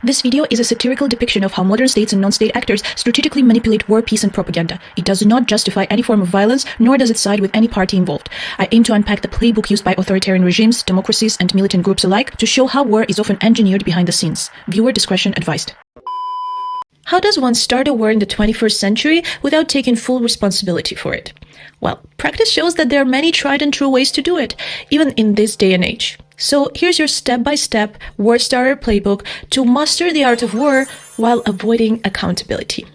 This video is a satirical depiction of how modern states and non-state actors strategically manipulate war, peace, and propaganda. It does not justify any form of violence, nor does it side with any party involved. I aim to unpack the playbook used by authoritarian regimes, democracies, and militant groups alike to show how war is often engineered behind the scenes. Viewer discretion advised. How does one start a war in the 21st century without taking full responsibility for it? Well, practice shows that there are many tried and true ways to do it, even in this day and age. So here's your step-by-step war starter playbook to master the art of war while avoiding accountability.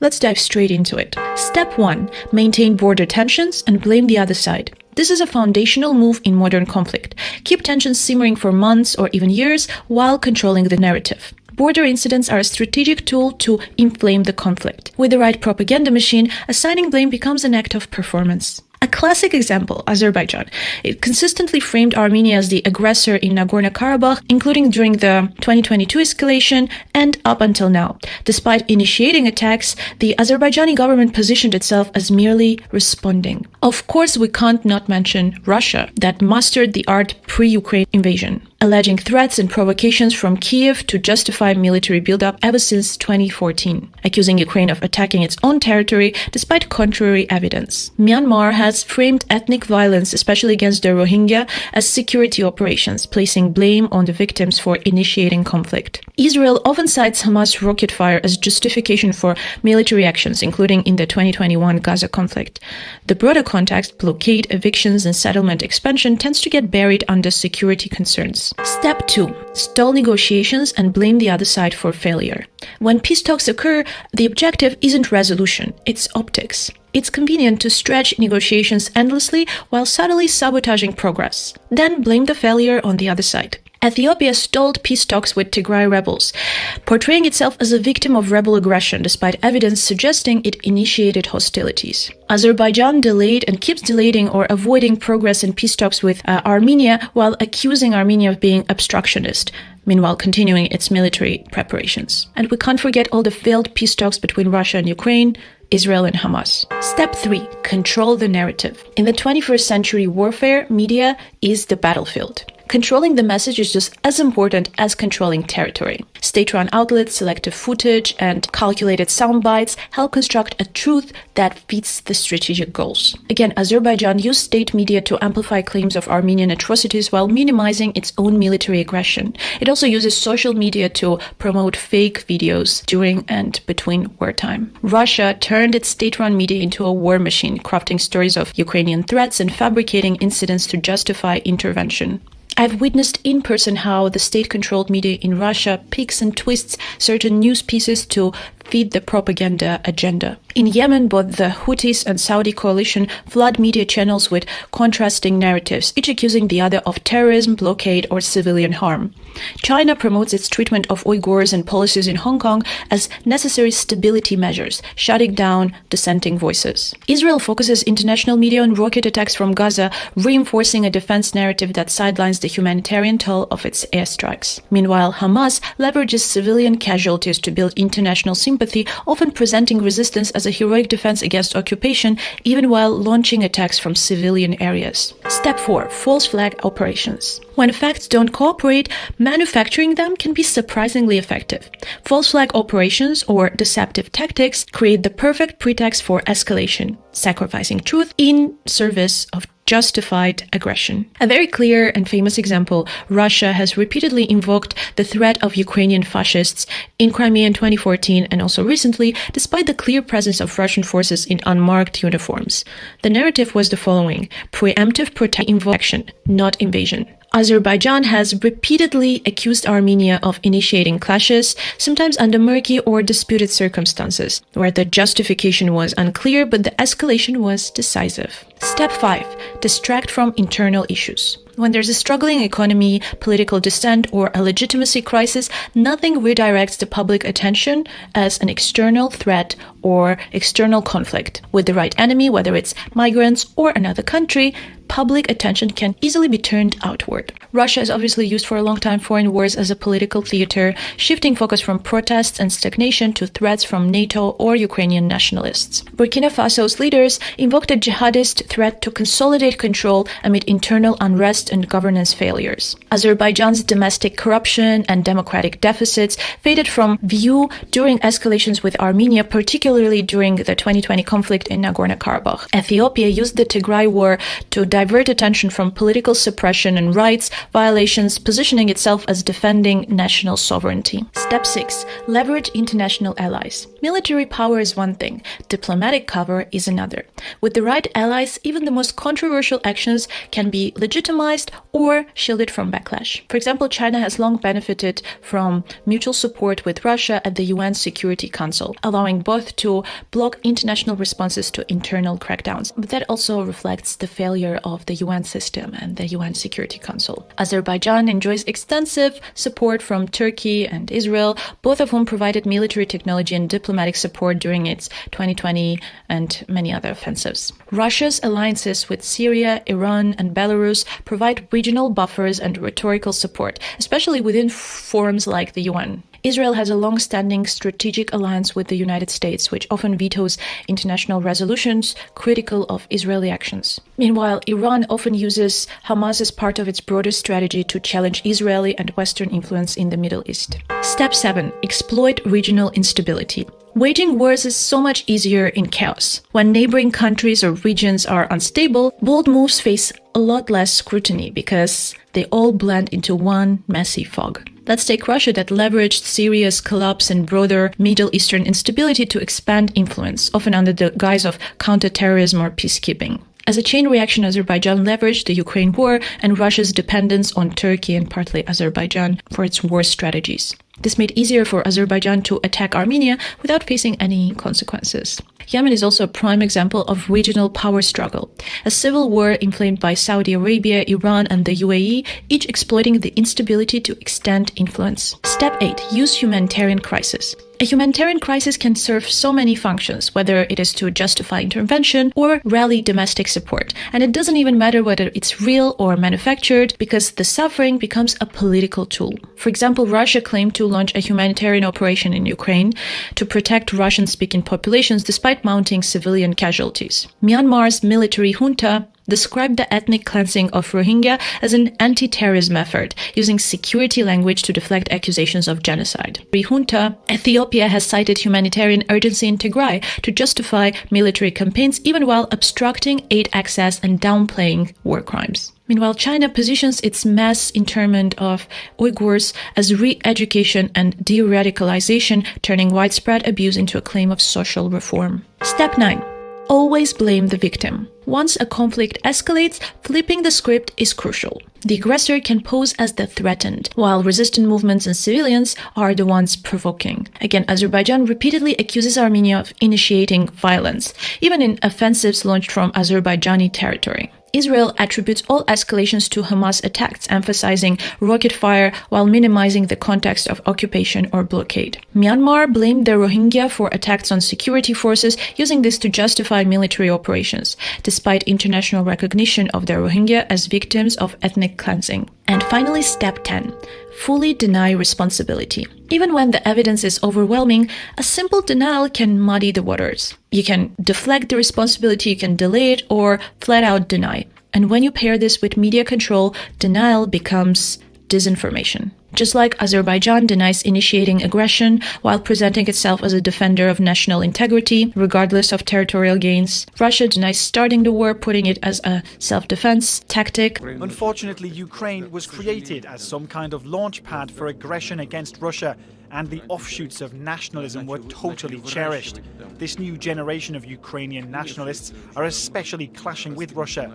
Let's dive straight into it. Step 1. Maintain border tensions and blame the other side. This is a foundational move in modern conflict. Keep tensions simmering for months or even years while controlling the narrative. Border incidents are a strategic tool to inflame the conflict. With the right propaganda machine, assigning blame becomes an act of performance. A classic example, Azerbaijan. It consistently framed Armenia as the aggressor in Nagorno-Karabakh, including during the 2022 escalation and up until now. Despite initiating attacks, the Azerbaijani government positioned itself as merely responding. Of course, we can't not mention Russia, that mastered the art pre-Ukraine invasion, alleging threats and provocations from Kiev to justify military buildup ever since 2014, accusing Ukraine of attacking its own territory despite contrary evidence. Myanmar has framed ethnic violence, especially against the Rohingya, as security operations, placing blame on the victims for initiating conflict. Israel often cites Hamas rocket fire as justification for military actions, including in the 2021 Gaza conflict. The broader context, blockade, evictions, and settlement expansion, tends to get buried under security concerns. Step 2. Stall negotiations and blame the other side for failure. When peace talks occur, the objective isn't resolution, it's optics. It's convenient to stretch negotiations endlessly while subtly sabotaging progress. Then blame the failure on the other side. Ethiopia stalled peace talks with Tigray rebels, portraying itself as a victim of rebel aggression despite evidence suggesting it initiated hostilities. Azerbaijan delayed and keeps delaying or avoiding progress in peace talks with Armenia while accusing Armenia of being obstructionist, meanwhile continuing its military preparations. And we can't forget all the failed peace talks between Russia and Ukraine, Israel and Hamas. Step 3. Control the narrative. In the 21st century warfare, media is the battlefield. Controlling the message is just as important as controlling territory. State-run outlets, selective footage, and calculated sound bites help construct a truth that fits the strategic goals. Again, Azerbaijan used state media to amplify claims of Armenian atrocities while minimizing its own military aggression. It also uses social media to promote fake videos during and between wartime. Russia turned its state-run media into a war machine, crafting stories of Ukrainian threats and fabricating incidents to justify intervention. I've witnessed in person how the state-controlled media in Russia picks and twists certain news pieces to feed the propaganda agenda. In Yemen, both the Houthis and Saudi coalition flood media channels with contrasting narratives, each accusing the other of terrorism, blockade, or civilian harm. China promotes its treatment of Uyghurs and policies in Hong Kong as necessary stability measures, shutting down dissenting voices. Israel focuses international media on rocket attacks from Gaza, reinforcing a defense narrative that sidelines the humanitarian toll of its airstrikes. Meanwhile, Hamas leverages civilian casualties to build international sympathy, often presenting resistance as a heroic defense against occupation, even while launching attacks from civilian areas. Step 4. False flag operations. When facts don't cooperate, manufacturing them can be surprisingly effective. False flag operations, or deceptive tactics, create the perfect pretext for escalation, sacrificing truth in service of justified aggression. A very clear and famous example, Russia has repeatedly invoked the threat of Ukrainian fascists in Crimea in 2014 and also recently, despite the clear presence of Russian forces in unmarked uniforms. The narrative was the following: preemptive protection, not invasion. Azerbaijan has repeatedly accused Armenia of initiating clashes, sometimes under murky or disputed circumstances, where the justification was unclear but the escalation was decisive. Step 5. Distract from internal issues. When there's a struggling economy, political dissent, or a legitimacy crisis, nothing redirects the public attention as an external threat or external conflict. With the right enemy, whether it's migrants or another country, public attention can easily be turned outward. Russia has obviously used for a long time foreign wars as a political theater, shifting focus from protests and stagnation to threats from NATO or Ukrainian nationalists. Burkina Faso's leaders invoked a jihadist threat to consolidate control amid internal unrest and governance failures. Azerbaijan's domestic corruption and democratic deficits faded from view during escalations with Armenia, particularly during the 2020 conflict in Nagorno-Karabakh. Ethiopia used the Tigray war to divert attention from political suppression and rights violations, positioning itself as defending national sovereignty. Step 6. Leverage international allies. Military power is one thing, diplomatic cover is another. With the right allies, even the most controversial actions can be legitimized or shielded from backlash. For example, China has long benefited from mutual support with Russia at the UN Security Council, allowing both to block international responses to internal crackdowns. But that also reflects the failure of the UN system and the UN Security Council. Azerbaijan enjoys extensive support from Turkey and Israel, both of whom provided military technology and diplomatic support during its 2020 and many other offensives. Russia's alliances with Syria, Iran, and Belarus provide regional buffers and rhetorical support, especially within forums like the UN. Israel has a long-standing strategic alliance with the United States, which often vetoes international resolutions critical of Israeli actions. Meanwhile, Iran often uses Hamas as part of its broader strategy to challenge Israeli and Western influence in the Middle East. Step 7. Exploit regional instability. Waging wars is so much easier in chaos. When neighboring countries or regions are unstable, bold moves face a lot less scrutiny because they all blend into one messy fog. Let's take Russia that leveraged Syria's collapse and broader Middle Eastern instability to expand influence, often under the guise of counterterrorism or peacekeeping. As a chain reaction, Azerbaijan leveraged the Ukraine war and Russia's dependence on Turkey and partly Azerbaijan for its war strategies. This made it easier for Azerbaijan to attack Armenia without facing any consequences. Yemen is also a prime example of regional power struggle. A civil war inflamed by Saudi Arabia, Iran, and the UAE, each exploiting the instability to extend influence. Step 8. Use humanitarian crisis. A humanitarian crisis can serve so many functions, whether it is to justify intervention or rally domestic support. And it doesn't even matter whether it's real or manufactured, because the suffering becomes a political tool. For example, Russia claimed to launch a humanitarian operation in Ukraine to protect Russian-speaking populations despite mounting civilian casualties. Myanmar's military junta described the ethnic cleansing of Rohingya as an anti-terrorism effort, using security language to deflect accusations of genocide. Junta, Ethiopia has cited humanitarian urgency in Tigray to justify military campaigns, even while obstructing aid access and downplaying war crimes. Meanwhile, China positions its mass internment of Uyghurs as re-education and de-radicalization, turning widespread abuse into a claim of social reform. Step 9. Always blame the victim. Once a conflict escalates, flipping the script is crucial. The aggressor can pose as the threatened, while resistant movements and civilians are the ones provoking. Again, Azerbaijan repeatedly accuses Armenia of initiating violence, even in offensives launched from Azerbaijani territory. Israel attributes all escalations to Hamas attacks, emphasizing rocket fire while minimizing the context of occupation or blockade. Myanmar blamed the Rohingya for attacks on security forces, using this to justify military operations, despite international recognition of the Rohingya as victims of ethnic cleansing. And finally, step 10. Fully deny responsibility. Even when the evidence is overwhelming, a simple denial can muddy the waters. You can deflect the responsibility, you can delay it, or flat out deny. And when you pair this with media control, denial becomes disinformation. Just like Azerbaijan denies initiating aggression while presenting itself as a defender of national integrity, regardless of territorial gains, Russia denies starting the war, putting it as a self-defense tactic. Unfortunately, Ukraine was created as some kind of launch pad for aggression against Russia, and the offshoots of nationalism were totally cherished. This new generation of Ukrainian nationalists are especially clashing with Russia.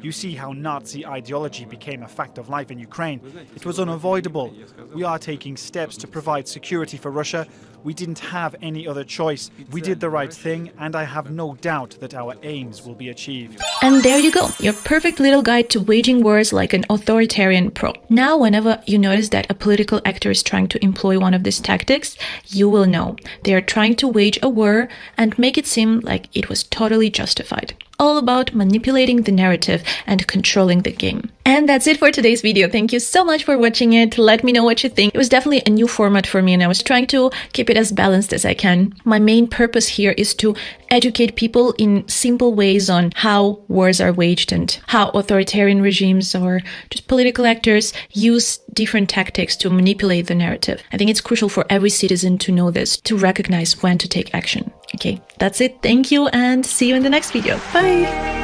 You see how Nazi ideology became a fact of life in Ukraine. It was unavoidable. We are taking steps to provide security for Russia. We didn't have any other choice. We did the right thing, and I have no doubt that our aims will be achieved. And there you go, your perfect little guide to waging wars like an authoritarian pro. Now, whenever you notice that a political actor is trying to employ one of these tactics, you will know they are trying to wage a war and make it seem like it was totally justified. all about manipulating the narrative and controlling the game. And that's it for today's video. Thank you so much for watching it. Let me know what you think. It was definitely a new format for me, and I was trying to keep it as balanced as I can. My main purpose here is to educate people in simple ways on how wars are waged and how authoritarian regimes or just political actors use different tactics to manipulate the narrative. I think it's crucial for every citizen to know this, to recognize when to take action. Okay, that's it. Thank you, and see you in the next video. Bye!